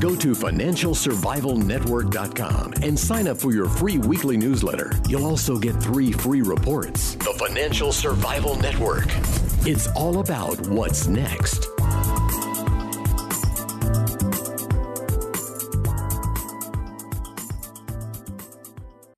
Go to financialsurvivalnetwork.com and sign up for your free weekly newsletter. You'll also get 3 free reports. The Financial Survival Network. It's all about what's next.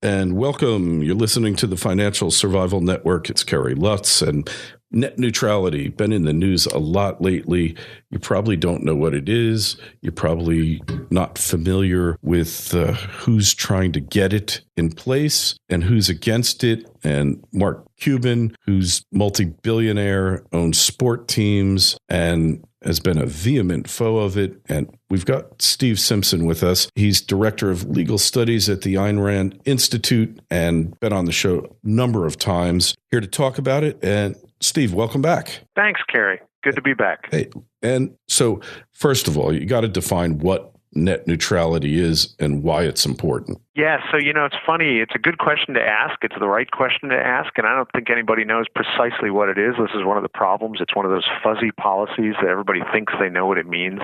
And welcome. You're listening to the Financial Survival Network. It's Kerry, Lutz, and Net Neutrality. Been in the news a lot lately. You probably don't know what it is. You're probably not familiar with who's trying to get it in place and who's against it. And Mark Cuban, who's multi-billionaire, owns sport teams, and has been a vehement foe of it. And we've got Steve Simpson with us. He's director of legal studies at the Ayn Rand Institute and been on the show a number of times. Here to talk about it. And Steve, welcome back. Thanks, Kerry. Good to be back. Hey, and so first of all, you got to define what net neutrality is and why it's important. Yeah, so, it's funny. It's a good question to ask. It's the right question to ask, and I don't think anybody knows precisely what it is. This is one of the problems. It's one of those fuzzy policies that everybody thinks they know what it means,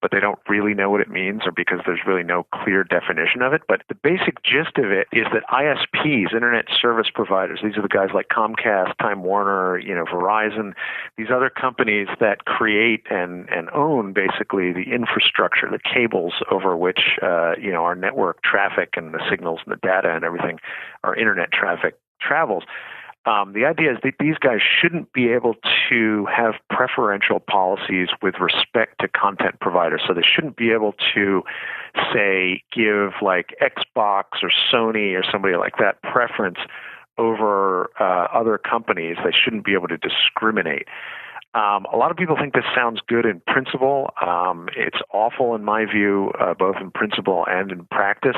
but they don't really know what it means, or because there's really no clear definition of it. But the basic gist of it is that ISPs, Internet Service Providers, these are the guys like Comcast, Time Warner, Verizon, these other companies that create and own basically the infrastructure, the cables over which, our network traffic and the signals and the data and everything, our internet traffic travels. The idea is that these guys shouldn't be able to have preferential policies with respect to content providers. So they shouldn't be able to, say, give like Xbox or Sony or somebody like that preference over other companies. They shouldn't be able to discriminate. A lot of people think this sounds good in principle. It's awful in my view, both in principle and in practice.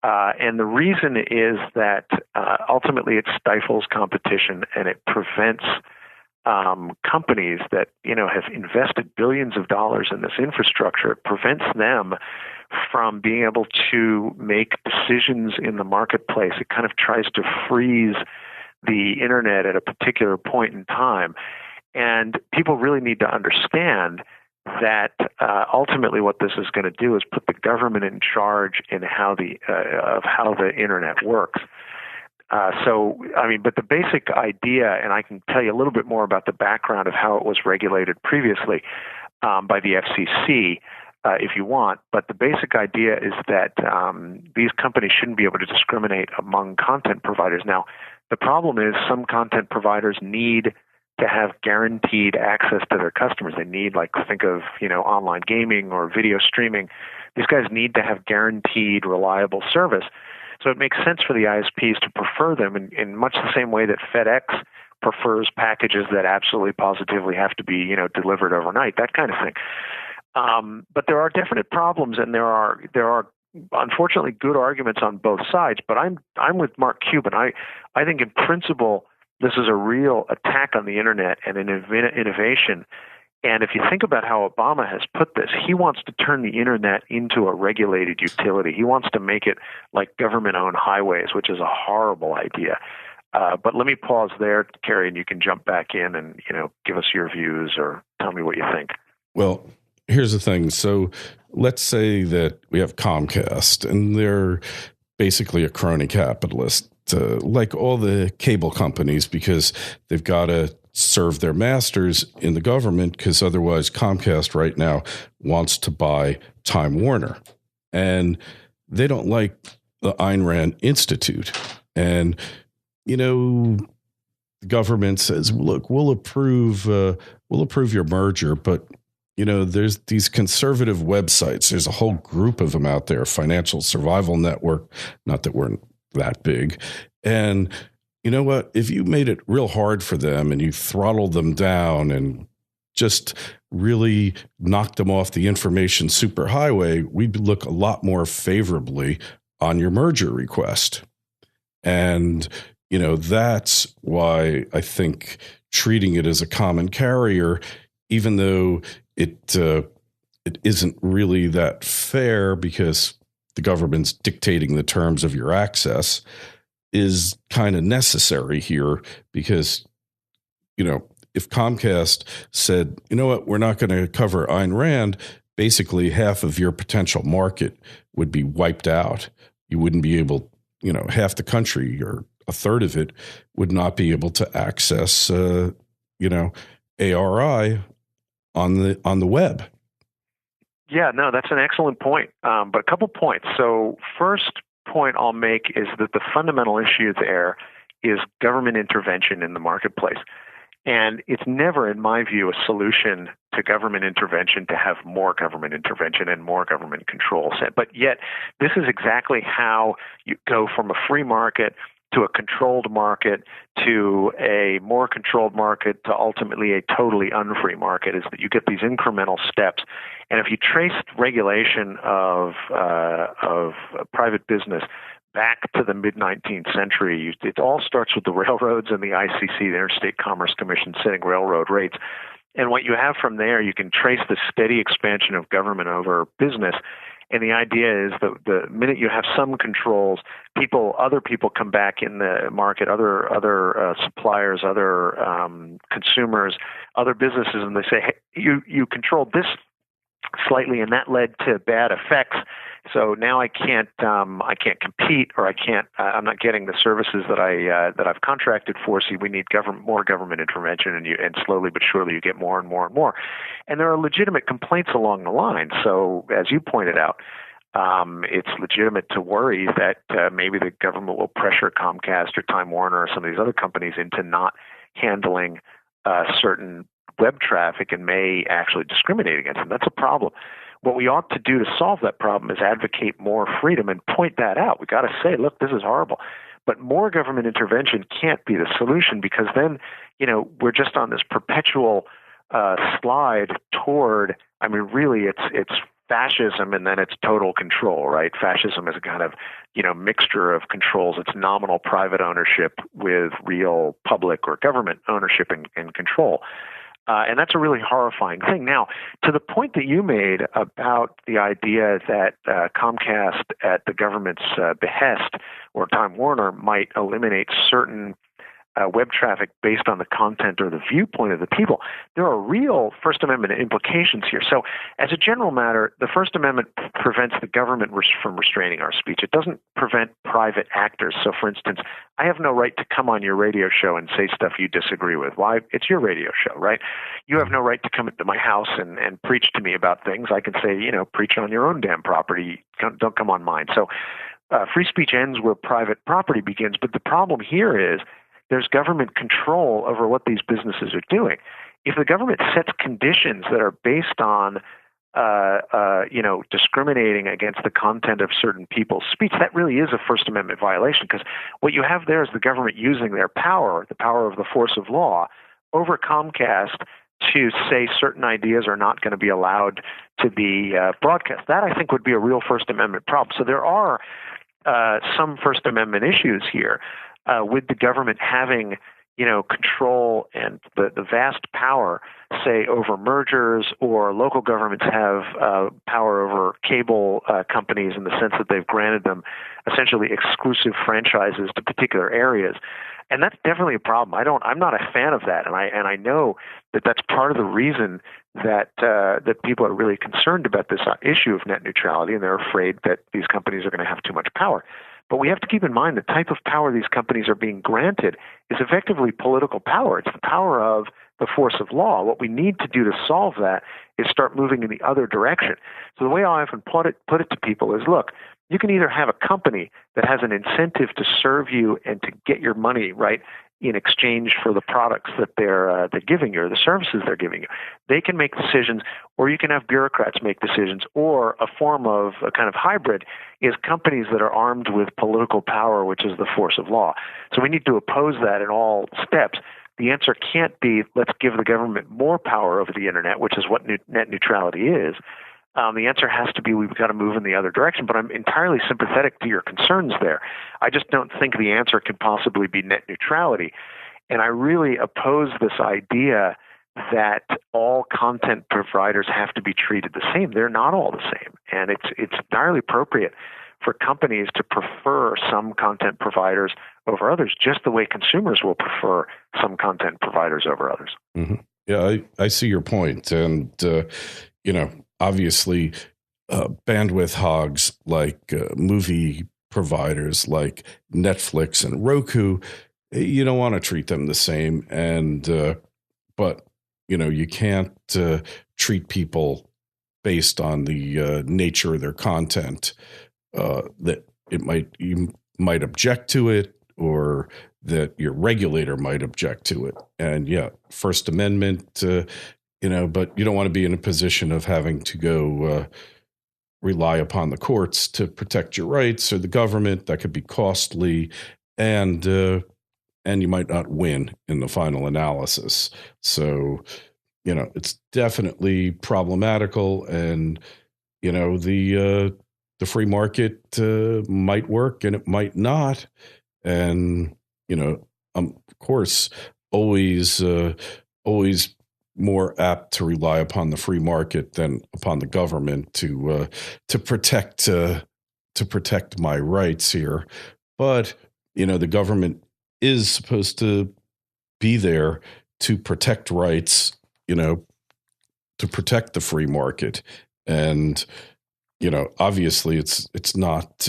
And the reason is that ultimately it stifles competition and it prevents companies that have invested billions of dollars in this infrastructure. It prevents them from being able to make decisions in the marketplace. It kind of tries to freeze the internet at a particular point in time. And people really need to understand that ultimately what this is going to do is put the government in charge in how the internet works. But the basic idea, and I can tell you a little bit more about the background of how it was regulated previously by the FCC, if you want. But the basic idea is that these companies shouldn't be able to discriminate among content providers. Now, the problem is some content providers need to have guaranteed access to their customers. They need, think of, online gaming or video streaming. These guys need to have guaranteed, reliable service. So it makes sense for the ISPs to prefer them in much the same way that FedEx prefers packages that absolutely positively have to be, delivered overnight, that kind of thing. But there are definite problems, and there are unfortunately good arguments on both sides. But I'm with Mark Cuban. I think in principle, this is a real attack on the internet and an innovation. And if you think about how Obama has put this, he wants to turn the internet into a regulated utility. He wants to make it like government-owned highways, which is a horrible idea. But let me pause there, Kerry, and you can jump back in and give us your views or tell me what you think. Well, here's the thing. So let's say that we have Comcast, and they're basically a crony capitalist. Like all the cable companies, because they've got to serve their masters in the government, because otherwise Comcast right now wants to buy Time Warner. And they don't like the Ayn Rand Institute. And, the government says, look, we'll approve your merger, but there's these conservative websites. There's a whole group of them out there, Financial Survival Network, not that we're that big. And you know what? If you made it real hard for them and you throttled them down and just really knocked them off the information superhighway, we'd look a lot more favorably on your merger request. And, that's why I think treating it as a common carrier, even though it isn't really that fair because the government's dictating the terms of your access, is kind of necessary here because, if Comcast said, you know what, we're not going to cover Ayn Rand, basically half of your potential market would be wiped out. You wouldn't be able, half the country or a third of it would not be able to access, ARI on the web. Yeah, no, that's an excellent point. But a couple points. So first point I'll make is that the fundamental issue there is government intervention in the marketplace. And it's never, in my view, a solution to government intervention to have more government intervention and more government control. But yet, this is exactly how you go from a free market to a controlled market to a more controlled market to ultimately a totally unfree market, is that you get these incremental steps. And if you trace regulation of private business back to the mid-19th century, it all starts with the railroads and the ICC, the Interstate Commerce Commission, setting railroad rates. And what you have from there, you can trace the steady expansion of government over business. And the idea is that the minute you have some controls, other people come back in the market, other suppliers, other consumers, other businesses, and they say, hey, you controlled this slightly, and that led to bad effects. So now I can't compete, or I'm not getting the services that I've contracted for. So we need more government intervention, and slowly but surely you get more and more and more. And there are legitimate complaints along the line. So as you pointed out, it's legitimate to worry that maybe the government will pressure Comcast or Time Warner or some of these other companies into not handling certain web traffic and may actually discriminate against them. That's a problem. What we ought to do to solve that problem is advocate more freedom and point that out. We got to say, look, this is horrible. But more government intervention can't be the solution, because then, we're just on this perpetual slide toward, really it's fascism, and then it's total control, right? Fascism is a kind of, mixture of controls. It's nominal private ownership with real public or government ownership and control. And that's a really horrifying thing. Now, to the point that you made about the idea that Comcast, at the government's behest, or Time Warner, might eliminate certain web traffic based on the content or the viewpoint of the people, there are real First Amendment implications here. So as a general matter, the First Amendment prevents the government from restraining our speech. It doesn't prevent private actors. So for instance, I have no right to come on your radio show and say stuff you disagree with. Why? It's your radio show, right? You have no right to come into my house and preach to me about things. I can say, preach on your own damn property. Don't come on mine. So free speech ends where private property begins. But the problem here is there's government control over what these businesses are doing. If the government sets conditions that are based on, discriminating against the content of certain people's speech, that really is a First Amendment violation, because what you have there is the government using their power, the power of the force of law, over Comcast to say certain ideas are not going to be allowed to be broadcast. That, I think, would be a real First Amendment problem. So there are some First Amendment issues here. With the government having, control and the vast power, say, over mergers, or local governments have power over cable companies in the sense that they've granted them essentially exclusive franchises to particular areas. And that's definitely a problem. I'm not a fan of that, and I know that that's part of the reason that people are really concerned about this issue of net neutrality, and they're afraid that these companies are going to have too much power. But we have to keep in mind the type of power these companies are being granted is effectively political power. It's the power of the force of law. What we need to do to solve that is start moving in the other direction. So the way I often put it to people is, look, you can either have a company that has an incentive to serve you and to get your money, right, in exchange for the products that they're giving you, or the services they're giving you. They can make decisions, or you can have bureaucrats make decisions, or a form of a kind of hybrid is companies that are armed with political power, which is the force of law. So we need to oppose that in all steps. The answer can't be, let's give the government more power over the internet, which is what net neutrality is. The answer has to be, we've got to move in the other direction. But I'm entirely sympathetic to your concerns there. I just don't think the answer can possibly be net neutrality. And I really oppose this idea that all content providers have to be treated the same. They're not all the same. And it's entirely appropriate for companies to prefer some content providers over others, just the way consumers will prefer some content providers over others. Mm-hmm. Yeah, I see your point. And, obviously, bandwidth hogs like movie providers like Netflix and Roku, you don't want to treat them the same. And but you can't treat people based on the nature of their content. That you might object to it, or that your regulator might object to it. And First Amendment, but you don't want to be in a position of having to go rely upon the courts to protect your rights, or the government. That could be costly, and you might not win in the final analysis. So, it's definitely problematical, and the free market might work and it might not, and of course, always more apt to rely upon the free market than upon the government to protect my rights here. But the government is supposed to be there to protect rights, to protect the free market, and obviously it's not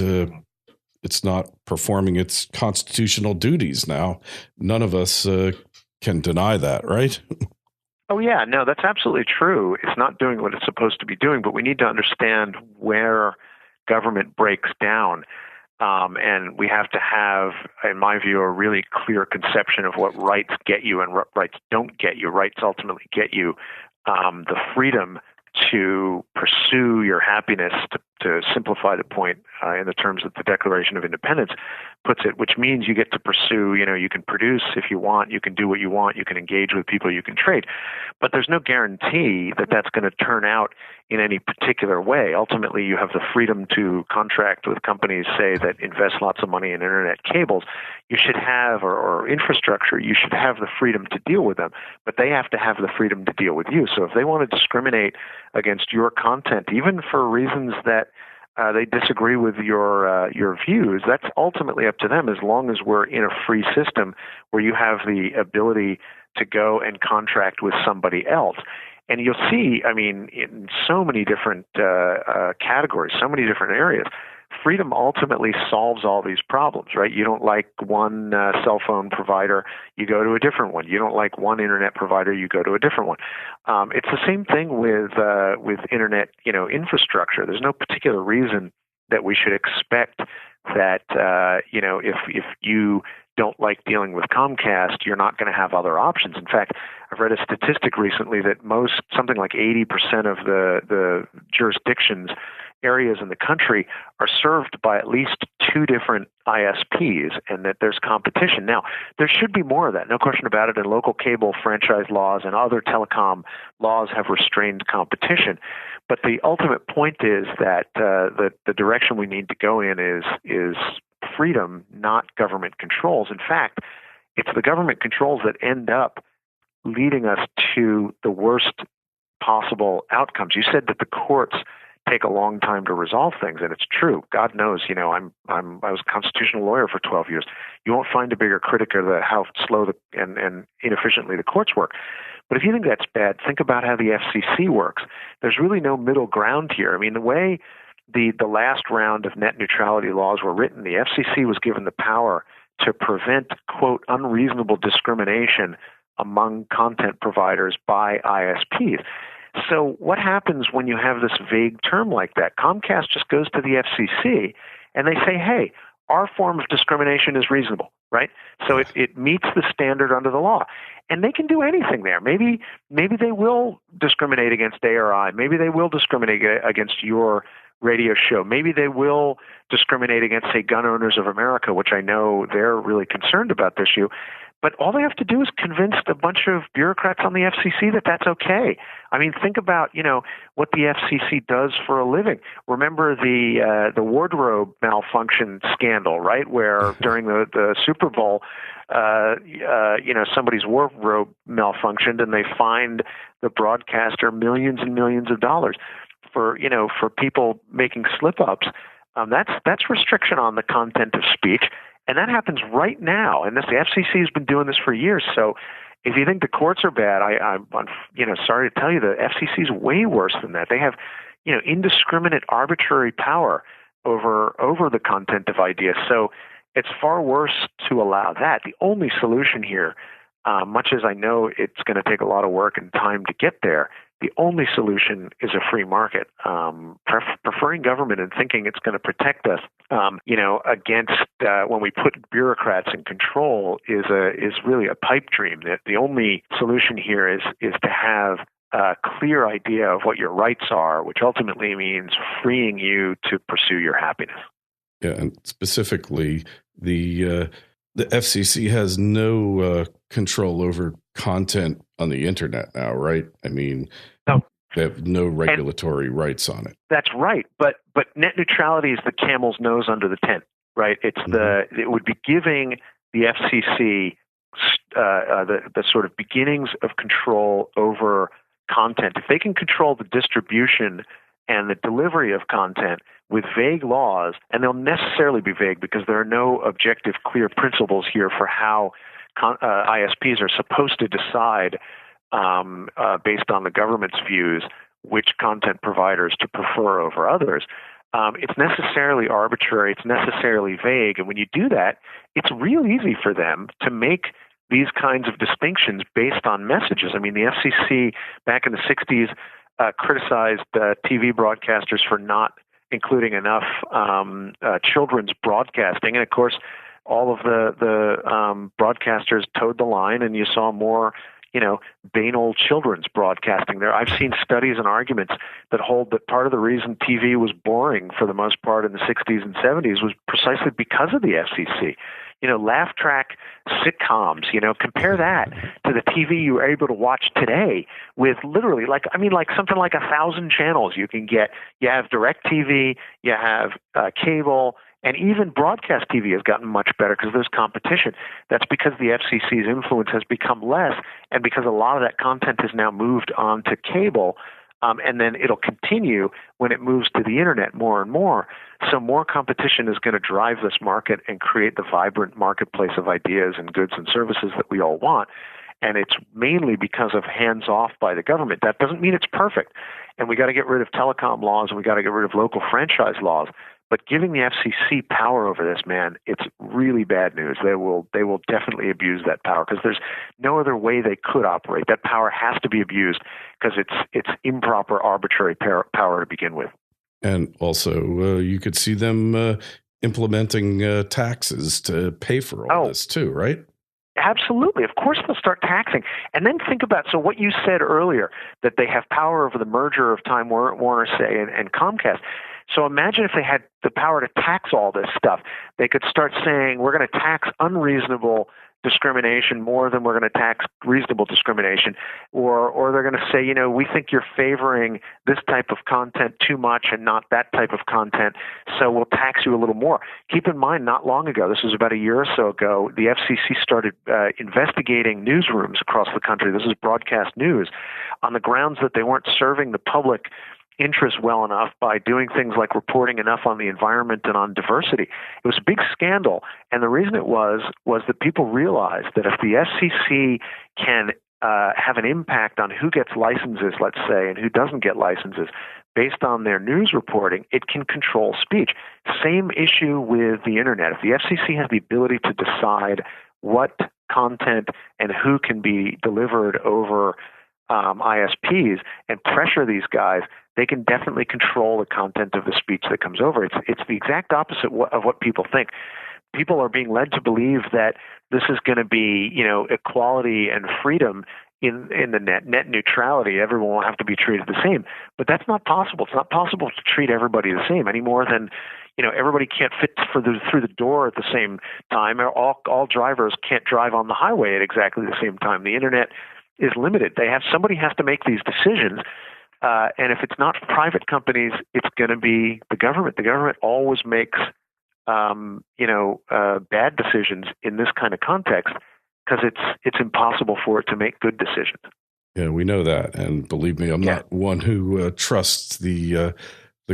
performing its constitutional duties now. None of us can deny that, right? Oh, yeah. No, that's absolutely true. It's not doing what it's supposed to be doing, but we need to understand where government breaks down. And we have to have, in my view, a really clear conception of what rights get you and what rights don't get you. Rights ultimately get you the freedom to pursue your happiness, to simplify the point in the terms that the Declaration of Independence puts it, which means you get to pursue, you can produce if you want, you can do what you want, you can engage with people, you can trade. But there's no guarantee that that's going to turn out in any particular way. Ultimately, you have the freedom to contract with companies, say, that invest lots of money in internet cables. You should have, or infrastructure, you should have the freedom to deal with them, but they have to have the freedom to deal with you. So if they want to discriminate against your content, even for reasons that they disagree with your views, that's ultimately up to them, as long as we're in a free system where you have the ability to go and contract with somebody else. And you'll see, in so many different categories, so many different areas, freedom ultimately solves all these problems, right? You don't like one cell phone provider, you go to a different one. You don't like one internet provider, you go to a different one. It's the same thing with internet, infrastructure. There's no particular reason that we should expect that, if you don't like dealing with Comcast, you're not going to have other options. In fact, I've read a statistic recently that something like 80% of the jurisdictions, areas in the country are served by at least two different ISPs, and that there's competition. Now, there should be more of that, no question about it, and local cable franchise laws and other telecom laws have restrained competition. But the ultimate point is that the direction we need to go in is freedom, not government controls. In fact, it's the government controls that end up leading us to the worst possible outcomes. You said that the courts take a long time to resolve things, and it's true. God knows, I was a constitutional lawyer for 12 years. You won't find a bigger critic of how slow and inefficiently the courts work. But if you think that's bad, think about how the FCC works. There's really no middle ground here. The way the last round of net neutrality laws were written, the FCC was given the power to prevent, quote, unreasonable discrimination among content providers by ISPs. So what happens when you have this vague term like that? Comcast just goes to the FCC and they say, hey, our form of discrimination is reasonable, right? So it meets the standard under the law. And they can do anything there. Maybe they will discriminate against ARI. Maybe they will discriminate against your radio show. Maybe they will discriminate against, say, Gun Owners of America, which I know they're really concerned about this issue. But all they have to do is convince a bunch of bureaucrats on the FCC that that's okay. Think about, what the FCC does for a living. Remember the wardrobe malfunction scandal, right? Where during the Super Bowl, somebody's wardrobe malfunctioned and they fined the broadcaster millions and millions of dollars for people making slip-ups. That's restriction on the content of speech. And that happens right now. And the FCC has been doing this for years. So If you think the courts are bad, I'm sorry to tell you, the FCC is way worse than that. They have, indiscriminate arbitrary power over the content of ideas. So it's far worse to allow that. The only solution here, much as I know it's going to take a lot of work and time to get there, the only solution is a free market. Preferring government and thinking it's going to protect us, against when we put bureaucrats in control is really a pipe dream. That the only solution here is to have a clear idea of what your rights are, which ultimately means freeing you to pursue your happiness. Yeah, and specifically, the FCC has no control over content on the internet now, right? I mean, no. They have no regulatory rights on it. That's right, but net neutrality is the camel's nose under the tent, right? It's it would be giving the FCC the sort of beginnings of control over content. If they can control the distribution and the delivery of content with vague laws, and they'll necessarily be vague because there are no objective, clear principles here for how ISPs are supposed to decide based on the government's views which content providers to prefer over others. It's necessarily arbitrary, it's necessarily vague, and when you do that, it's real easy for them to make these kinds of distinctions based on messages. I mean, the FCC back in the 60s criticized TV broadcasters for not including enough children's broadcasting, and of course, all of the broadcasters towed the line, and you saw more banal children's broadcasting there. I've seen studies and arguments that hold that part of the reason TV was boring for the most part in the 60s and 70s was precisely because of the FCC. Laugh track sitcoms, compare that to the TV you are able to watch today with literally something like 1,000 channels you can get. You have DirecTV, you have cable, and even broadcast TV has gotten much better because there's competition. That's because the FCC's influence has become less, and because a lot of that content is now moved on to cable, and then it'll continue when it moves to the internet more and more. So more competition is going to drive this market and create the vibrant marketplace of ideas and goods and services that we all want. And it's mainly because of hands-off by the government. That doesn't mean it's perfect. And we got to get rid of telecom laws, and we got to get rid of local franchise laws. But giving the FCC power over this, man, it's really bad news. They will definitely abuse that power because there's no other way they could operate. That power has to be abused because it's improper, arbitrary power to begin with. And also, you could see them implementing taxes to pay for all this too, right? Absolutely. Of course they'll start taxing. And then think about, so what you said earlier, that they have power over the merger of Time Warner, say, and Comcast. So imagine if they had the power to tax all this stuff. They could start saying, we're going to tax unreasonable discrimination more than we're going to tax reasonable discrimination. Or they're going to say, we think you're favoring this type of content too much and not that type of content, so we'll tax you a little more. Keep in mind, not long ago, this was about a year or so ago, the FCC started investigating newsrooms across the country. This is broadcast news, on the grounds that they weren't serving the public interest well enough by doing things like reporting enough on the environment and on diversity. It was a big scandal, and the reason it was that people realized that if the FCC can have an impact on who gets licenses, let's say, and who doesn't get licenses based on their news reporting, it can control speech. Same issue with the internet. If the FCC has the ability to decide what content and who can be delivered over ISPs and pressure these guys, they can definitely control the content of the speech that comes over. It's the exact opposite of what people think. People are being led to believe that this is going to be, equality and freedom in the net neutrality. Everyone will have to be treated the same, but that's not possible. It's not possible to treat everybody the same any more than, everybody can't fit through the door at the same time. All drivers can't drive on the highway at exactly the same time. The internet is limited. Somebody has to make these decisions. And if it's not private companies, it's going to be the government. The government always makes, bad decisions in this kind of context because it's impossible for it to make good decisions. Yeah, we know that, and believe me, I'm not one who trusts the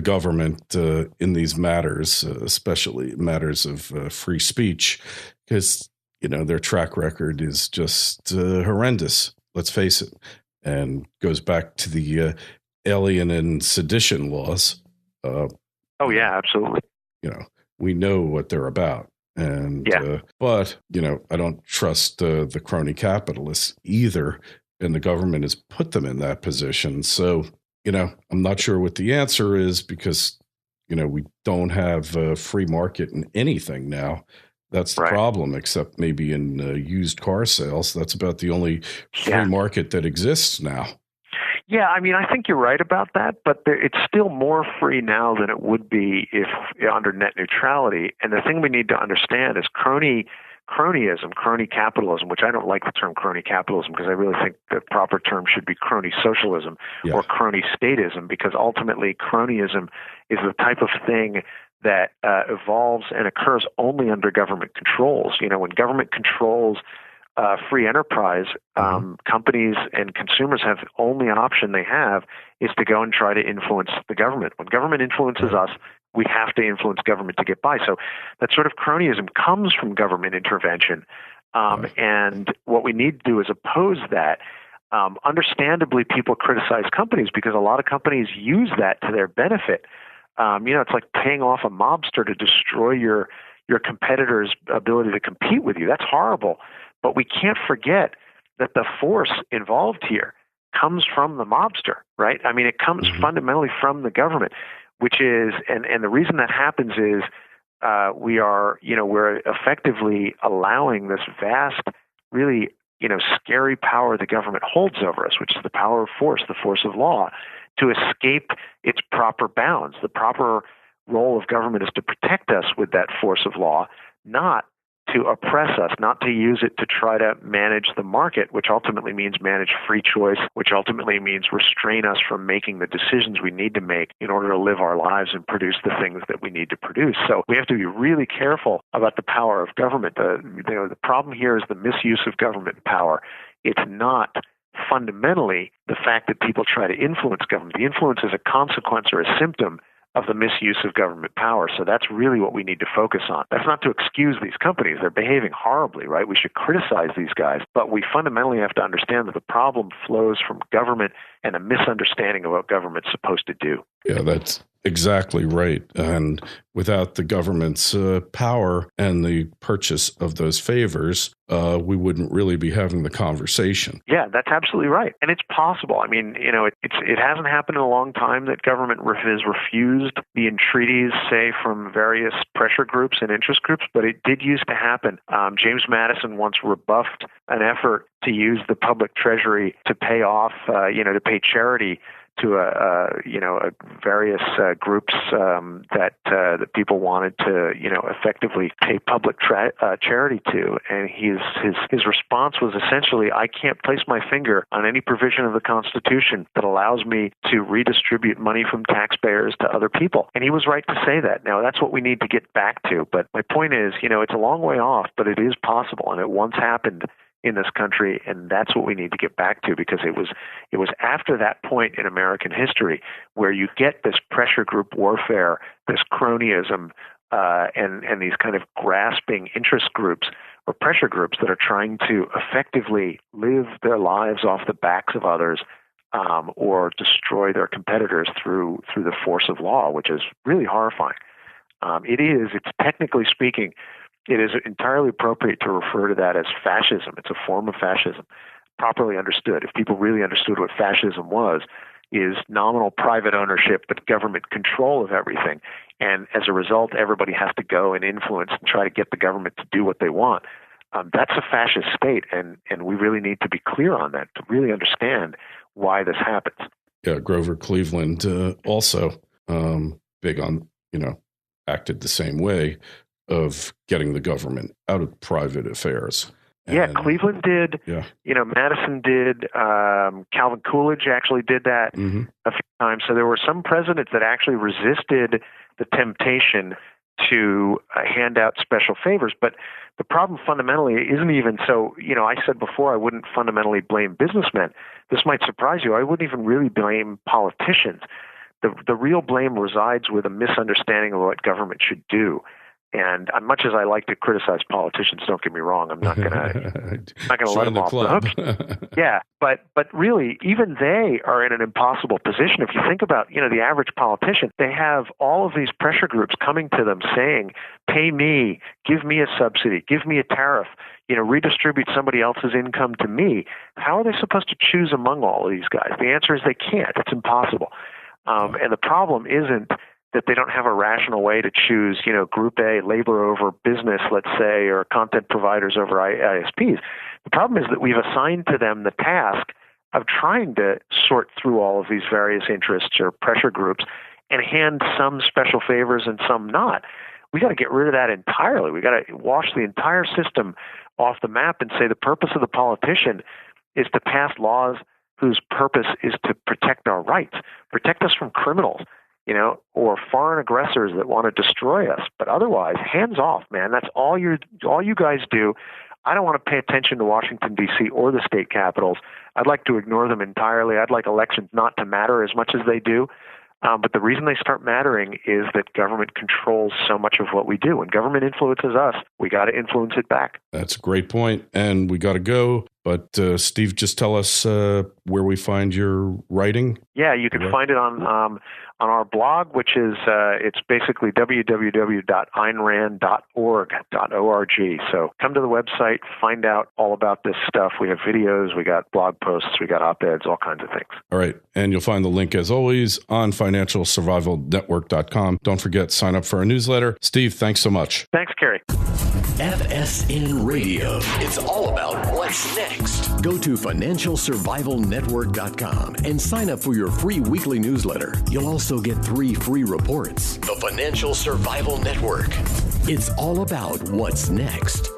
government in these matters, especially matters of free speech, because their track record is just horrendous. Let's face it, and goes back to the alien and sedition laws. Oh yeah, absolutely. We know what they're about. And, but, I don't trust the crony capitalists either. And the government has put them in that position. So, I'm not sure what the answer is because, we don't have a free market in anything now. That's the problem, except maybe in used car sales. That's about the only free market that exists now. Yeah, I mean, I think you're right about that, but it's still more free now than it would be if under net neutrality. And the thing we need to understand is cronyism, crony capitalism, which I don't like the term crony capitalism because I really think the proper term should be crony socialism or crony statism, because ultimately cronyism is the type of thing that evolves and occurs only under government controls. When government controls free enterprise, companies and consumers have only option they have is to go and try to influence the government. When government influences us, we have to influence government to get by. So that sort of cronyism comes from government intervention. And what we need to do is oppose that. Understandably, people criticize companies because a lot of companies use that to their benefit. It's like paying off a mobster to destroy your competitor's ability to compete with you. That's horrible. But we can't forget that the force involved here comes from the mobster, right? I mean, it comes fundamentally from the government, which is, and the reason that happens is we're effectively allowing this vast, really, scary power the government holds over us, which is the power of force, the force of law, to escape its proper bounds. The proper role of government is to protect us with that force of law, not to oppress us, not to use it to try to manage the market, which ultimately means manage free choice, which ultimately means restrain us from making the decisions we need to make in order to live our lives and produce the things that we need to produce. So we have to be really careful about the power of government. The problem here is the misuse of government power. It's not fundamentally the fact that people try to influence government. The influence is a consequence or a symptom of the misuse of government power. So that's really what we need to focus on. That's not to excuse these companies. They're behaving horribly, right? We should criticize these guys, but we fundamentally have to understand that the problem flows from government and a misunderstanding of what government's supposed to do. Yeah, that's exactly right. And without the government's power and the purchase of those favors, we wouldn't really be having the conversation. Yeah, that's absolutely right. And it's possible. I mean, it hasn't happened in a long time that government has refused the entreaties, say, from various pressure groups and interest groups, but it did used to happen. James Madison once rebuffed an effort to use the public treasury to pay off, to pay charity to various groups that people wanted to effectively pay public charity to, and his response was essentially, I can't place my finger on any provision of the Constitution that allows me to redistribute money from taxpayers to other people. And he was right to say that. Now that's what we need to get back to. But my point is, it's a long way off, but it is possible, and it once happened in this country, and that's what we need to get back to, because it was after that point in American history where you get this pressure group warfare, this cronyism, and these kind of grasping interest groups or pressure groups that are trying to effectively live their lives off the backs of others, or destroy their competitors through the force of law, which is really horrifying. It's technically speaking, it is entirely appropriate to refer to that as fascism. It's a form of fascism, properly understood. If people really understood what fascism was, is nominal private ownership but government control of everything. And as a result, everybody has to go and influence and try to get the government to do what they want. That's a fascist state, and we really need to be clear on that to really understand why this happens. Yeah, Grover Cleveland also big on, acted the same way of getting the government out of private affairs. Yeah, Cleveland did. Yeah. Madison did. Calvin Coolidge actually did that a few times. So there were some presidents that actually resisted the temptation to hand out special favors. But the problem fundamentally isn't even so, I said before I wouldn't fundamentally blame businessmen. This might surprise you. I wouldn't even really blame politicians. The real blame resides with a misunderstanding of what government should do. And much as I like to criticize politicians, don't get me wrong, I'm not going to let them off the hook. Yeah, but really, even they are in an impossible position. If you think about, the average politician, they have all of these pressure groups coming to them saying, pay me, give me a subsidy, give me a tariff, redistribute somebody else's income to me. How are they supposed to choose among all of these guys? The answer is they can't. It's impossible. And the problem isn't that they don't have a rational way to choose, Group A, labor over business, let's say, or content providers over ISPs. The problem is that we've assigned to them the task of trying to sort through all of these various interests or pressure groups and hand some special favors and some not. We got to get rid of that entirely. We got to wash the entire system off the map and say the purpose of the politician is to pass laws whose purpose is to protect our rights, protect us from criminals, or foreign aggressors that want to destroy us. But otherwise, hands off, man. That's all you guys do. I don't want to pay attention to Washington, D.C. or the state capitals. I'd like to ignore them entirely. I'd like elections not to matter as much as they do. But the reason they start mattering is that government controls so much of what we do. When government influences us, we got to influence it back. That's a great point, and we got to go. But Steve, just tell us where we find your writing. Yeah, you can find it on our blog, which is it's basically www.aynrand.org. So come to the website, find out all about this stuff. We have videos, we got blog posts, we got op-eds, all kinds of things. All right, and you'll find the link as always on financialsurvivalnetwork.com. Don't forget, sign up for our newsletter. Steve, thanks so much. Thanks, Kerry. FSN Radio. It's all about what's next. Go to financialsurvivalnetwork.com and sign up for your free weekly newsletter. You'll also get 3 free reports. The Financial Survival Network. It's all about what's next.